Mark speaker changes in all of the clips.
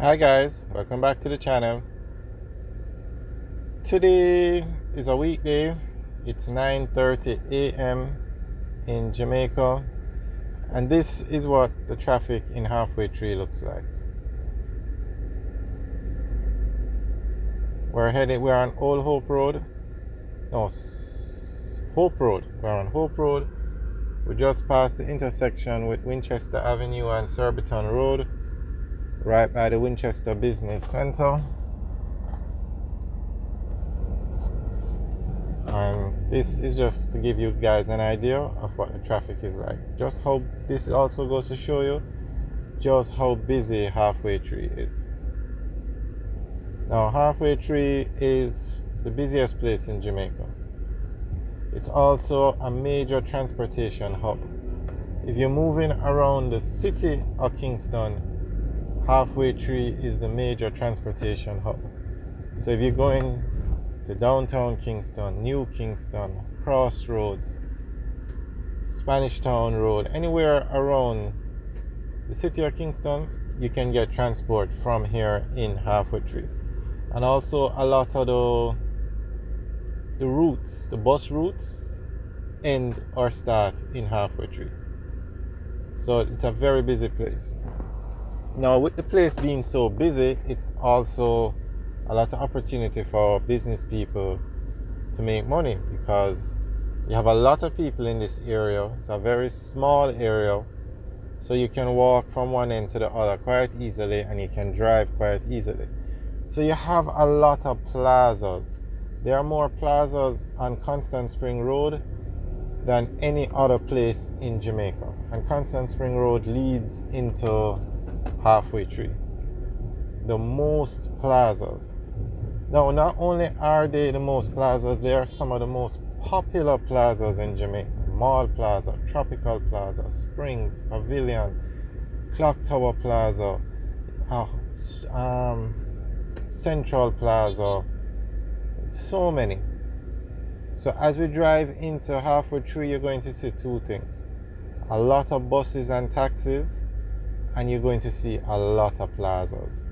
Speaker 1: Hi guys, welcome back to the channel. Today is a weekday. It's 9:30 a.m. in Jamaica, and this is what the traffic in Half Way Tree looks like. We're on Old Hope Road. No, Hope Road. We're on Hope Road. We just passed the intersection with Winchester Avenue and Surbiton Road, right by the Winchester Business Center. And this is just to give you guys an idea of what the traffic is like. Just how this also goes to show you just how busy Half Way Tree is. Now, Half Way Tree is the busiest place in Jamaica. It's also a major transportation hub. If you're moving around the city of Kingston, Half Way Tree is the major transportation hub. So if you're going to downtown Kingston, New Kingston, Crossroads, Spanish Town Road, anywhere around the city of Kingston, you can get transport from here in Half Way Tree. And also a lot of the routes, the bus routes, end or start in Half Way Tree. So it's a very busy place. Now, with the place being so busy, it's also a lot of opportunity for business people to make money, because you have a lot of people in this area. It's a very small area, so you can walk from one end to the other quite easily, and you can drive quite easily. So you have a lot of plazas. There are more plazas on Constant Spring Road than any other place in Jamaica, and Constant Spring Road leads into Half Way Tree. The most plazas. Now, not only are they the most plazas, they are some of the most popular plazas in Jamaica. Mall Plaza, Tropical Plaza, Springs, Pavilion, Clock Tower Plaza, Central Plaza, so many. So as we drive into Half Way Tree, you're going to see two things: a lot of buses and taxis, and you're going to see a lot of plazas.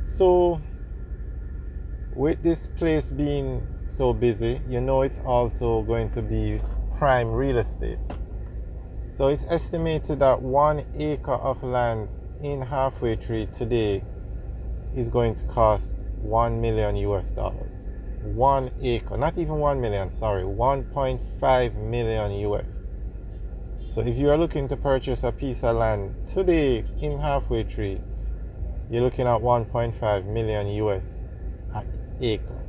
Speaker 1: So with this place being so busy, you know it's also going to be prime real estate. So it's estimated that 1 acre of land in Half Way Tree today is going to cost $1 million US. 1 acre, not even 1 million, sorry, 1.5 million US. So if you are looking to purchase a piece of land today in Half Way Tree, you're looking at 1.5 million US an acre.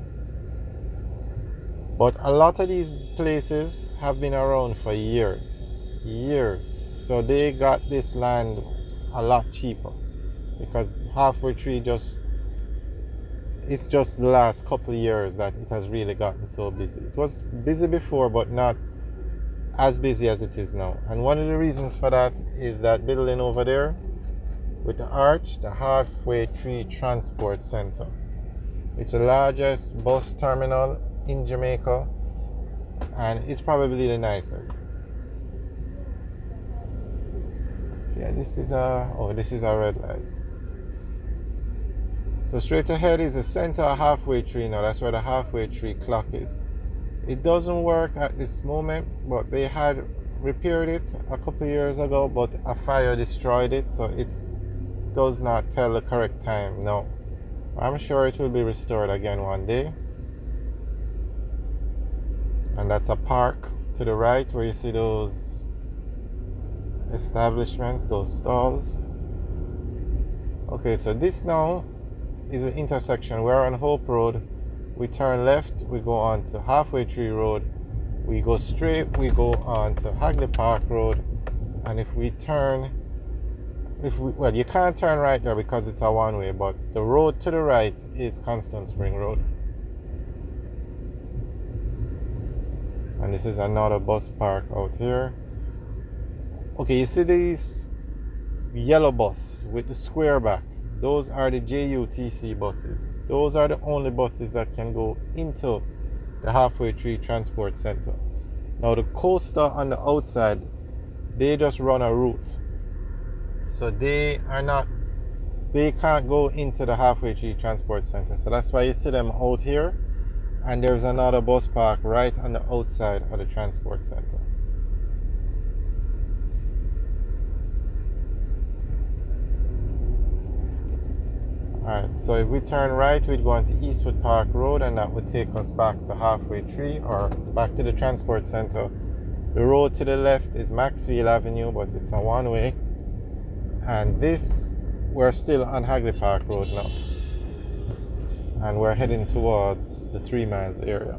Speaker 1: But a lot of these places have been around for years. So they got this land a lot cheaper, because Half Way Tree it's just the last couple of years that it has really gotten so busy. It was busy before, but not as busy as it is now. And one of the reasons for that is that building over there with the arch, the Half Way Tree Transport Center. It's the largest bus terminal in Jamaica, and it's probably the nicest. Yeah, this is a red light. So straight ahead is the center of Half Way Tree. Now that's where the Half Way Tree clock is. It doesn't work at this moment, but they had repaired it a couple of years ago, but a fire destroyed it, so it does not tell the correct time now. I'm sure it will be restored again one day. And that's a park to the right where you see those establishments, those stalls. Okay, so this now is an intersection. We're on Hope Road. We turn left, we go on to Half Way Tree Road. We go straight, we go on to Hagley Park Road. And if we turn, well, you can't turn right there because it's a one-way, but the road to the right is Constant Spring Road. And this is another bus park out here. Okay, you see these yellow bus with the square back? Those are the JUTC buses. Those are the only buses that can go into the Half Way Tree Transport Center. Now the coaster on the outside, they just run a route. So they are not they can't go into the Halfway Tree Transport Center. So that's why you see them out here. And there's another bus park right on the outside of the transport center. Alright, so if we turn right, we'd go onto Eastwood Park Road, and that would take us back to Halfway Tree or back to the transport center. The road to the left is Maxfield Avenue, but it's a one-way. And this, we're still on Hagley Park Road now. And we're heading towards the 3 Miles area.